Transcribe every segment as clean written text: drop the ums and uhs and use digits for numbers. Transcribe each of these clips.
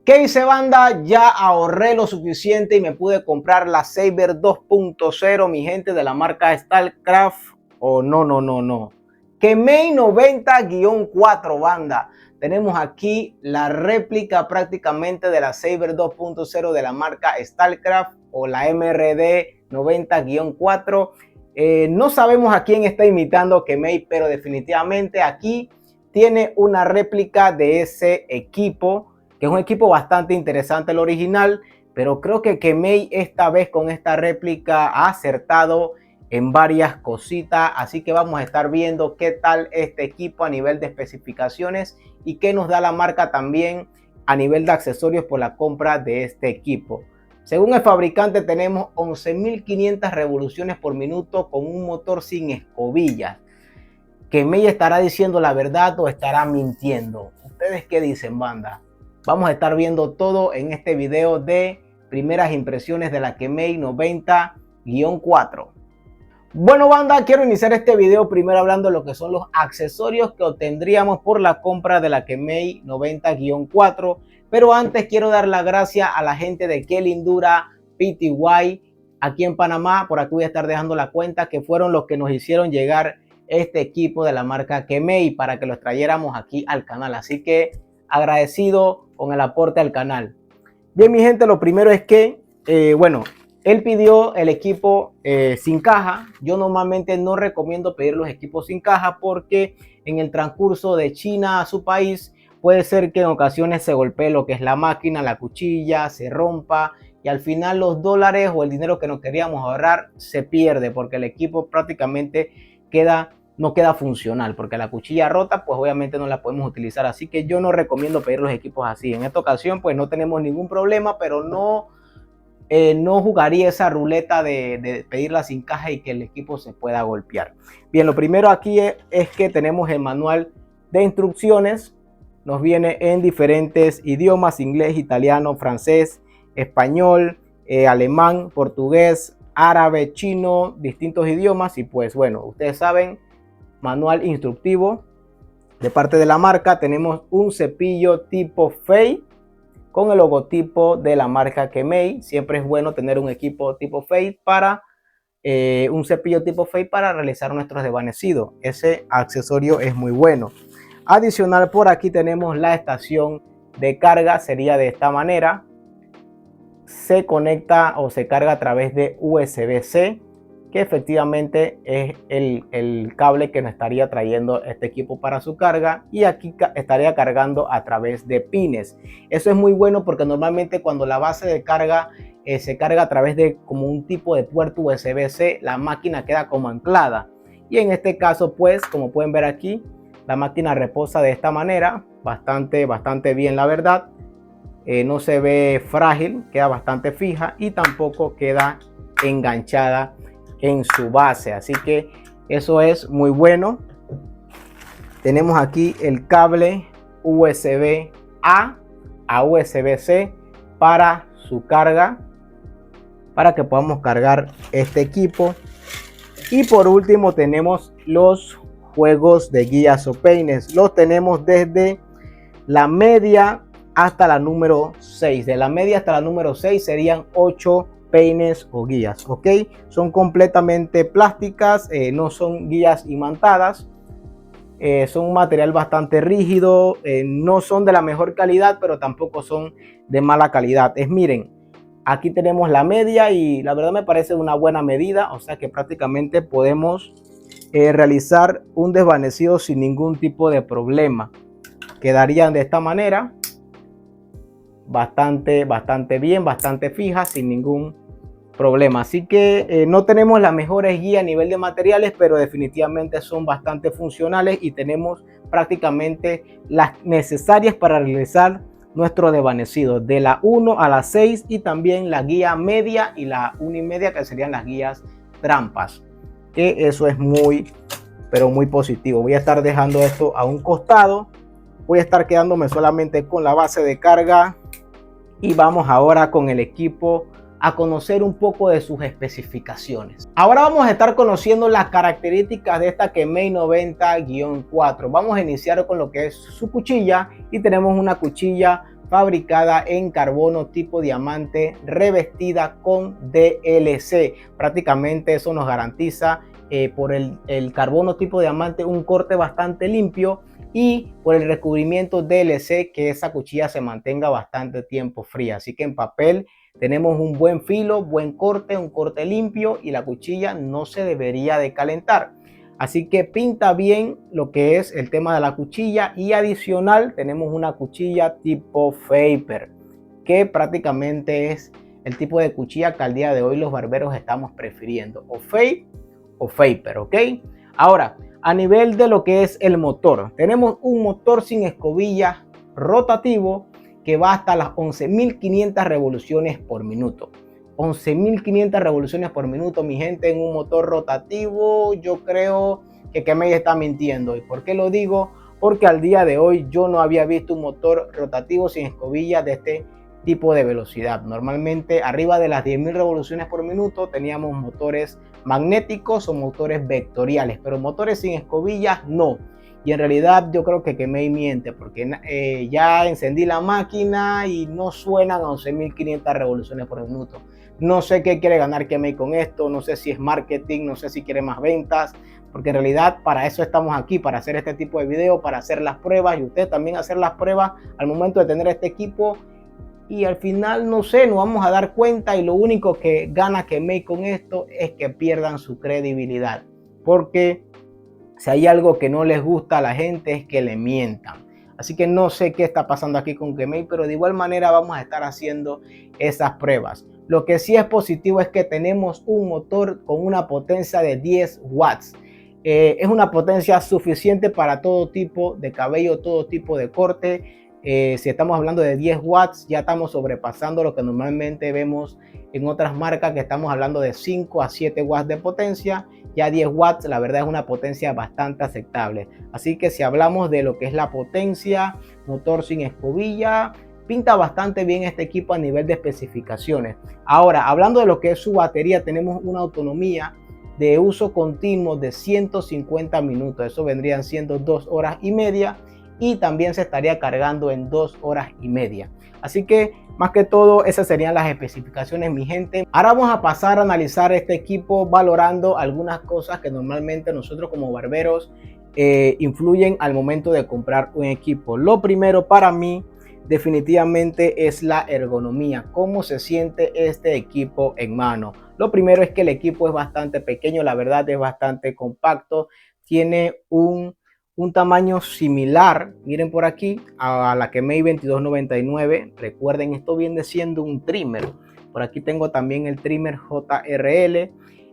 ¿Qué hice, banda? Ya ahorré lo suficiente y me pude comprar la Saber 2.0, mi gente, de la marca StarCraft. No. Kemei 90-4, banda. Tenemos aquí la réplica prácticamente de la Saber 2.0 de la marca StarCraft o la MRD 90-4. No sabemos a quién está imitando Kemei, pero definitivamente aquí tiene una réplica de ese equipo, que es un equipo bastante interesante, el original, pero creo que Kemei esta vez con esta réplica ha acertado en varias cositas, así que vamos a estar viendo qué tal este equipo a nivel de especificaciones y qué nos da la marca también a nivel de accesorios por la compra de este equipo. Según el fabricante tenemos 11.500 revoluciones por minuto con un motor sin escobillas. ¿Kemei estará diciendo la verdad o estará mintiendo? ¿Ustedes qué dicen, banda? Vamos a estar viendo todo en este video de primeras impresiones de la Kemei 90-4. Bueno, banda, quiero iniciar este video primero hablando de lo que son los accesorios que obtendríamos por la compra de la Kemei 90-4. Pero antes quiero dar las gracias a la gente de Kelindura PTY aquí en Panamá. Por aquí voy a estar dejando la cuenta, que fueron los que nos hicieron llegar este equipo de la marca Kemei para que los trayéramos aquí al canal. Así que agradecido con el aporte al canal. Bien, mi gente, lo primero es que, bueno, él pidió el equipo sin caja. Yo normalmente no recomiendo pedir los equipos sin caja porque en el transcurso de China a su país puede ser que en ocasiones se golpee lo que es la máquina, la cuchilla, se rompa y al final los dólares o el dinero que nos queríamos ahorrar se pierde porque el equipo prácticamente no queda funcional, porque la cuchilla rota pues obviamente no la podemos utilizar, así que yo no recomiendo pedir los equipos así. En esta ocasión pues no tenemos ningún problema, pero no jugaría esa ruleta de pedirla sin caja y que el equipo se pueda golpear. Bien, lo primero aquí es que tenemos el manual de instrucciones. Nos viene en diferentes idiomas: inglés, italiano, francés, español, alemán, portugués, árabe, chino, distintos idiomas. Y pues bueno, ustedes saben, manual instructivo. De parte de la marca tenemos un cepillo tipo Fei con el logotipo de la marca Kemei. Siempre es bueno tener un equipo tipo Fei para un cepillo tipo Fei para realizar nuestros desvanecidos. Ese accesorio es muy bueno. Adicional, por aquí tenemos la estación de carga. Sería de esta manera. Se conecta o se carga a través de USB-C, que efectivamente es el cable que nos estaría trayendo este equipo para su carga, y aquí estaría cargando a través de pines. Eso es muy bueno porque normalmente cuando la base de carga se carga a través de como un tipo de puerto USB-C, la máquina queda como anclada, y en este caso pues como pueden ver aquí, la máquina reposa de esta manera, bastante bien, la verdad. No se ve frágil, queda bastante fija y tampoco queda enganchada en su base, así que eso es muy bueno. Tenemos aquí el cable USB-A a USB-C para su carga, para que podamos cargar este equipo. Y por último tenemos los juegos de guías o peines. Los tenemos desde la media hasta la número 6. De la media hasta la número 6 serían 8 peines o guías, ok. Son completamente plásticas, no son guías imantadas. Son un material bastante rígido, no son de la mejor calidad, pero tampoco son de mala calidad. Miren, aquí tenemos la media y la verdad me parece una buena medida, o sea que prácticamente podemos realizar un desvanecido sin ningún tipo de problema. Quedarían de esta manera, bastante bien, bastante fija, sin ningún problema. Así que no tenemos las mejores guías a nivel de materiales, pero definitivamente son bastante funcionales y tenemos prácticamente las necesarias para realizar nuestro desvanecido de la 1 a la 6, y también la guía media y la 1,5, que serían las guías trampas, que eso es muy positivo. Voy a estar dejando esto a un costado, voy a estar quedándome solamente con la base de carga y vamos ahora con el equipo a conocer un poco de sus especificaciones. Ahora vamos a estar conociendo las características de esta Kemei 90-4. Vamos a iniciar con lo que es su cuchilla, y tenemos una cuchilla fabricada en carbono tipo diamante revestida con DLC. Prácticamente eso nos garantiza por el carbono tipo diamante un corte bastante limpio, y por el recubrimiento DLC que esa cuchilla se mantenga bastante tiempo fría. Así que en papel tenemos un buen filo, buen corte, un corte limpio, y la cuchilla no se debería de calentar. Así que pinta bien lo que es el tema de la cuchilla. Y adicional tenemos una cuchilla tipo Faber, que prácticamente es el tipo de cuchilla que al día de hoy los barberos estamos prefiriendo, o Faber, ¿ok? Ahora, a nivel de lo que es el motor, tenemos un motor sin escobilla rotativo que va hasta las 11.500 revoluciones por minuto. 11.500 revoluciones por minuto, mi gente, en un motor rotativo. Yo creo que Kemei está mintiendo. ¿Y por qué lo digo? Porque al día de hoy yo no había visto un motor rotativo sin escobilla de este tipo de velocidad. Normalmente arriba de las 10.000 revoluciones por minuto teníamos motores magnéticos o motores vectoriales, pero motores sin escobillas no. Y en realidad yo creo que Kemei miente, porque ya encendí la máquina y no suenan a 11.500 revoluciones por minuto. No sé qué quiere ganar Kemei con esto, no sé si es marketing, no sé si quiere más ventas, porque en realidad para eso estamos aquí, para hacer este tipo de video, para hacer las pruebas, y usted también hacer las pruebas al momento de tener este equipo. Y al final, no sé, nos vamos a dar cuenta, y lo único que gana Kemei con esto es que pierdan su credibilidad, porque si hay algo que no les gusta a la gente es que le mientan. Así que no sé qué está pasando aquí con Kemei, pero de igual manera vamos a estar haciendo esas pruebas. Lo que sí es positivo es que tenemos un motor con una potencia de 10 watts. Es una potencia suficiente para todo tipo de cabello, todo tipo de corte. Si estamos hablando de 10 watts, ya estamos sobrepasando lo que normalmente vemos en otras marcas, que estamos hablando de 5 a 7 watts de potencia. Ya 10 watts, la verdad, es una potencia bastante aceptable. Así que si hablamos de lo que es la potencia, motor sin escobilla, pinta bastante bien este equipo a nivel de especificaciones. Ahora, hablando de lo que es su batería, tenemos una autonomía de uso continuo de 150 minutos. Eso vendrían siendo 2 horas y media. Y también se estaría cargando en 2 horas y media. Así que más que todo esas serían las especificaciones, mi gente. Ahora vamos a pasar a analizar este equipo valorando algunas cosas que normalmente nosotros como barberos influyen al momento de comprar un equipo. Lo primero para mí definitivamente es la ergonomía. ¿Cómo se siente este equipo en mano? Lo primero es que el equipo es bastante pequeño, la verdad es bastante compacto. Tiene un tamaño similar, miren por aquí, a la Kemei 2299. Recuerden, esto viene siendo un trimmer. Por aquí tengo también el trimmer JRL.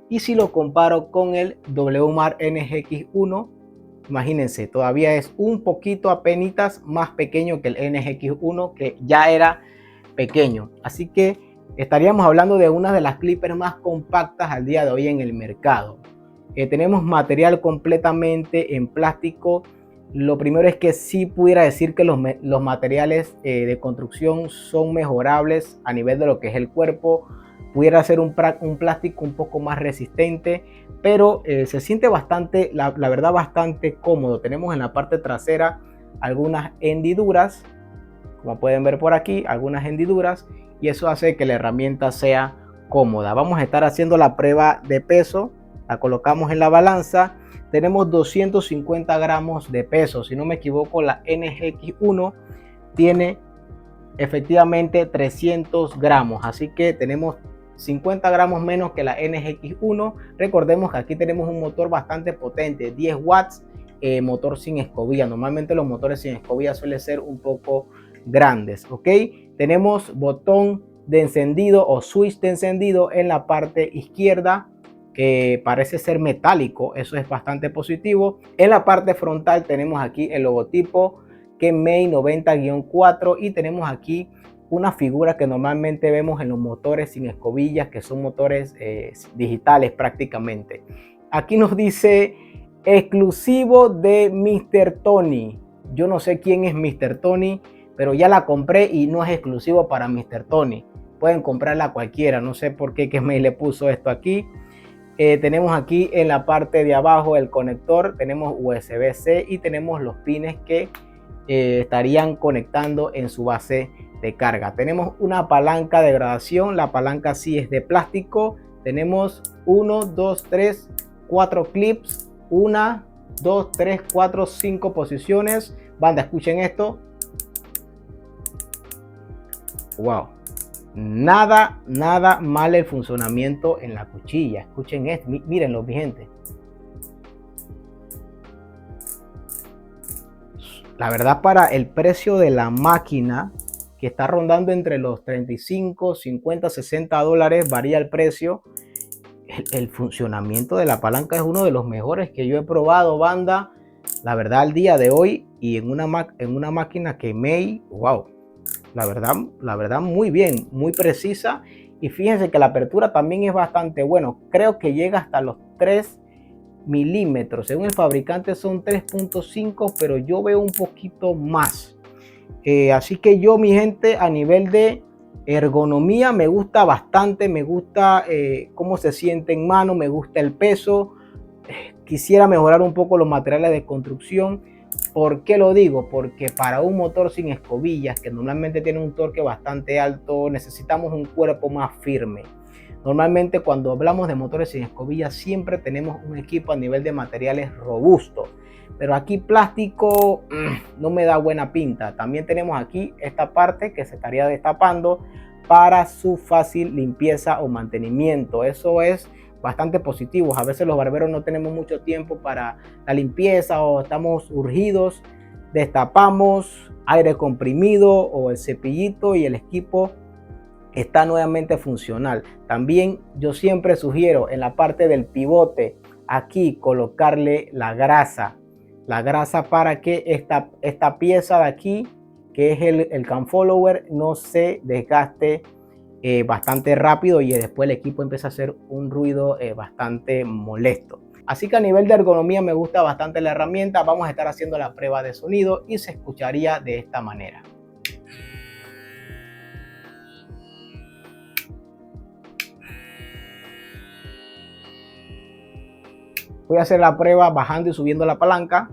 Y si lo comparo con el WMAR NGX1, imagínense, todavía es un poquito apenas más pequeño que el NGX1, que ya era pequeño. Así que estaríamos hablando de una de las clippers más compactas al día de hoy en el mercado. Tenemos material completamente en plástico. Lo primero es que sí pudiera decir que los materiales de construcción son mejorables a nivel de lo que es el cuerpo. Pudiera ser un plástico un poco más resistente, pero se siente bastante, la verdad, bastante cómodo. Tenemos en la parte trasera algunas hendiduras, como pueden ver por aquí, algunas hendiduras, y eso hace que la herramienta sea cómoda. Vamos a estar haciendo la prueba de peso. La colocamos en la balanza. Tenemos 250 gramos de peso. Si no me equivoco, la NGX1 tiene efectivamente 300 gramos. Así que tenemos 50 gramos menos que la NGX1. Recordemos que aquí tenemos un motor bastante potente, 10 watts, motor sin escobilla. Normalmente los motores sin escobilla suelen ser un poco grandes, ¿ok? Tenemos botón de encendido o switch de encendido en la parte izquierda, que parece ser metálico. Eso es bastante positivo. En la parte frontal tenemos aquí el logotipo Kemei 90-4 y tenemos aquí una figura que normalmente vemos en los motores sin escobillas, que son motores digitales prácticamente. Aquí nos dice exclusivo de Mr. Tony. Yo no sé quién es Mr. Tony, pero ya la compré y no es exclusivo para Mr. Tony. Pueden comprarla cualquiera. No sé por qué Kemei le puso esto aquí. Tenemos aquí en la parte de abajo el conector, tenemos USB-C y tenemos los pines que estarían conectando en su base de carga. Tenemos una palanca de gradación, la palanca sí es de plástico. Tenemos 1, 2, 3, 4 clips, 1, 2, 3, 4, 5 posiciones. Banda, escuchen esto. Wow. Nada mal el funcionamiento en la cuchilla. Escuchen esto, mírenlo, mi gente. La verdad, para el precio de la máquina, que está rondando entre los 35, 50, 60 dólares, varía el precio. El funcionamiento de la palanca es uno de los mejores que yo he probado, banda. La verdad, al día de hoy, y en una máquina que May, wow. La verdad, muy bien, muy precisa. Y fíjense que la apertura también es bastante bueno. Creo que llega hasta los 3 milímetros. Según el fabricante son 3.5, pero yo veo un poquito más. Así que yo, mi gente, a nivel de ergonomía me gusta bastante. Me gusta cómo se siente en mano, me gusta el peso. Quisiera mejorar un poco los materiales de construcción. ¿Por qué lo digo? Porque para un motor sin escobillas, que normalmente tiene un torque bastante alto, necesitamos un cuerpo más firme. Normalmente cuando hablamos de motores sin escobillas siempre tenemos un equipo a nivel de materiales robusto. Pero aquí plástico no me da buena pinta. También tenemos aquí esta parte que se estaría destapando para su fácil limpieza o mantenimiento. Eso es bastante positivos. A veces los barberos no tenemos mucho tiempo para la limpieza o estamos urgidos. Destapamos, aire comprimido o el cepillito y el equipo está nuevamente funcional. También yo siempre sugiero en la parte del pivote aquí colocarle la grasa para que esta pieza de aquí, que es el cam follower, no se desgaste bastante rápido y después el equipo empieza a hacer un ruido bastante molesto. Así que a nivel de ergonomía me gusta bastante la herramienta. Vamos a estar haciendo la prueba de sonido y se escucharía de esta manera. Voy a hacer la prueba bajando y subiendo la palanca.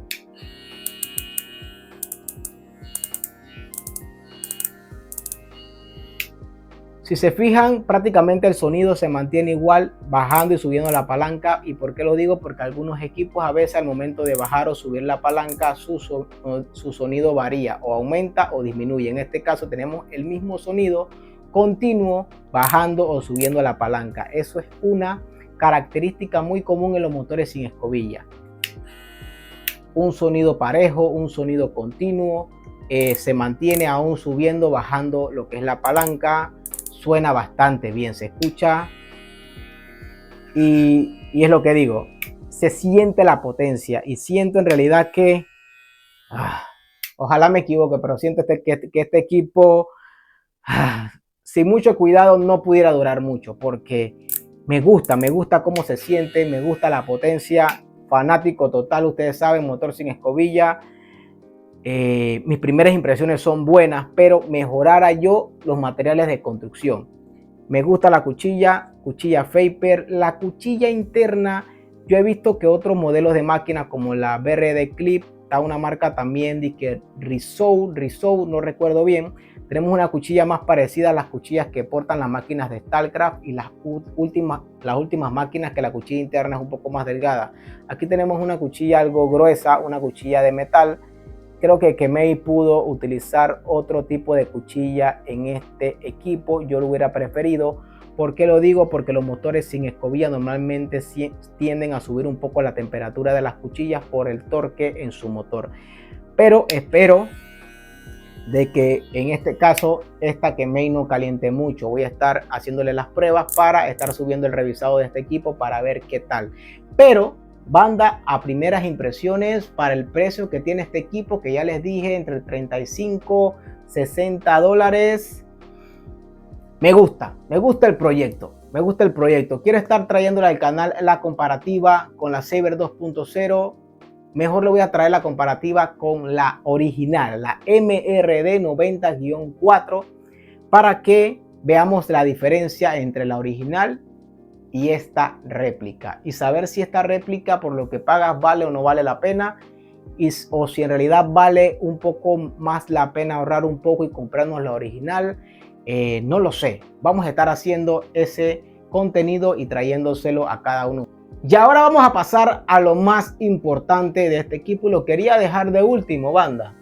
Si se fijan, prácticamente el sonido se mantiene igual bajando y subiendo la palanca. ¿Y por qué lo digo? Porque algunos equipos a veces al momento de bajar o subir la palanca su sonido varía o aumenta o disminuye. En este caso tenemos el mismo sonido continuo bajando o subiendo la palanca. Eso es una característica muy común en los motores sin escobilla. Un sonido parejo, un sonido continuo, se mantiene aún subiendo, bajando lo que es la palanca. Suena bastante bien, se escucha y es lo que digo, se siente la potencia y siento en realidad que, ojalá me equivoque, pero siento que este equipo, sin mucho cuidado, no pudiera durar mucho porque me gusta cómo se siente, me gusta la potencia, fanático total, ustedes saben, motor sin escobilla. Mis primeras impresiones son buenas, pero mejorara yo los materiales de construcción. Me gusta la cuchilla Faber, la cuchilla interna. Yo he visto que otros modelos de máquinas como la BRD Clip, está una marca también de que Rizou, no recuerdo bien. Tenemos una cuchilla más parecida a las cuchillas que portan las máquinas de StarCraft y las últimas máquinas, que la cuchilla interna es un poco más delgada. Aquí tenemos una cuchilla algo gruesa, una cuchilla de metal. Creo que May pudo utilizar otro tipo de cuchilla en este equipo. Yo lo hubiera preferido. ¿Por qué lo digo? Porque los motores sin escobilla normalmente tienden a subir un poco la temperatura de las cuchillas por el torque en su motor. Pero espero de que en este caso esta May no caliente mucho. Voy a estar haciéndole las pruebas para estar subiendo el revisado de este equipo para ver qué tal. Pero banda, a primeras impresiones, para el precio que tiene este equipo, que ya les dije, entre 35 60 dólares, me gusta el proyecto. Quiero estar trayéndole al canal la comparativa con la Saber 2.0. Mejor le voy a traer la comparativa con la original, la MRD 90-4, para que veamos la diferencia entre la original y esta réplica y saber si esta réplica por lo que pagas vale o no vale la pena. o si en realidad vale un poco más la pena ahorrar un poco y comprarnos la original. No lo sé. Vamos a estar haciendo ese contenido y trayéndoselo a cada uno. Y ahora vamos a pasar a lo más importante de este equipo y lo quería dejar de último, banda.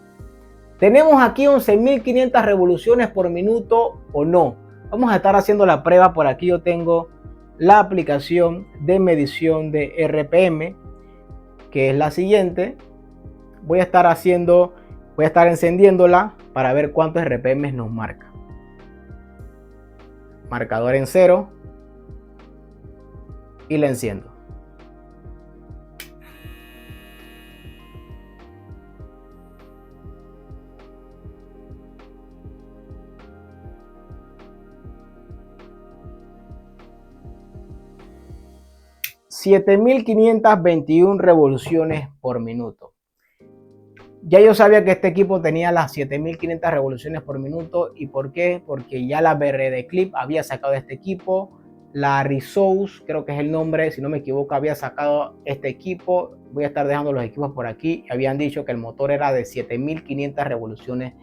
¿Tenemos aquí 11.500 revoluciones por minuto o no? Vamos a estar haciendo la prueba. Por aquí yo tengo la aplicación de medición de RPM, que es la siguiente. Voy a estar encendiéndola para ver cuántos RPM nos marca. Marcador en 0 y la enciendo. $7.521 revoluciones por minuto. Ya yo sabía que este equipo tenía las 7.500 revoluciones por minuto. ¿Y por qué? Porque ya la BRD Clip había sacado este equipo. La Resource, creo que es el nombre, si no me equivoco, había sacado este equipo. Voy a estar dejando los equipos por aquí. Habían dicho que el motor era de 7.500 revoluciones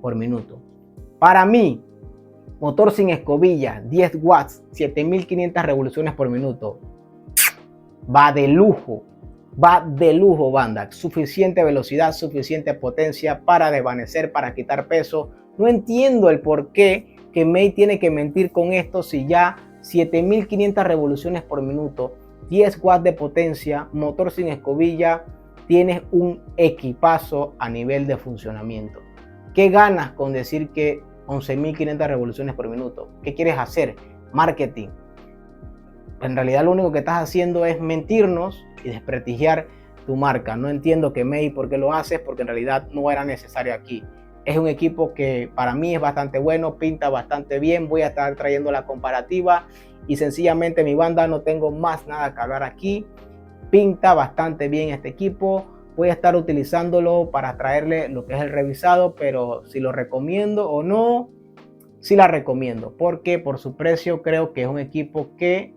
por minuto. Para mí, motor sin escobilla, 10 watts, 7.500 revoluciones por minuto. Va de lujo. Va de lujo, banda. Suficiente velocidad, suficiente potencia para desvanecer, para quitar peso. No entiendo el por qué que May tiene que mentir con esto si ya 7.500 revoluciones por minuto, 10 watts de potencia, motor sin escobilla, tienes un equipazo a nivel de funcionamiento. ¿Qué ganas con decir que 11.500 revoluciones por minuto? ¿Qué quieres hacer? Marketing. En realidad lo único que estás haciendo es mentirnos y desprestigiar tu marca. No entiendo que May por qué lo haces, porque en realidad no era necesario aquí. Es un equipo que para mí es bastante bueno, pinta bastante bien. Voy a estar trayendo la comparativa y sencillamente, mi banda, no tengo más nada que hablar aquí. Pinta bastante bien este equipo. Voy a estar utilizándolo para traerle lo que es el revisado, pero si lo recomiendo o no, sí la recomiendo, porque por su precio creo que es un equipo que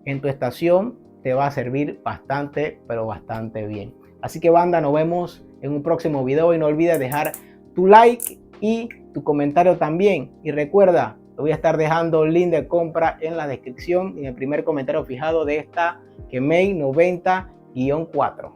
en tu estación te va a servir bastante, pero bastante bien. Así que, banda, nos vemos en un próximo video y no olvides dejar tu like y tu comentario también. Y recuerda, te voy a estar dejando el link de compra en la descripción y en el primer comentario fijado de esta May 90-4.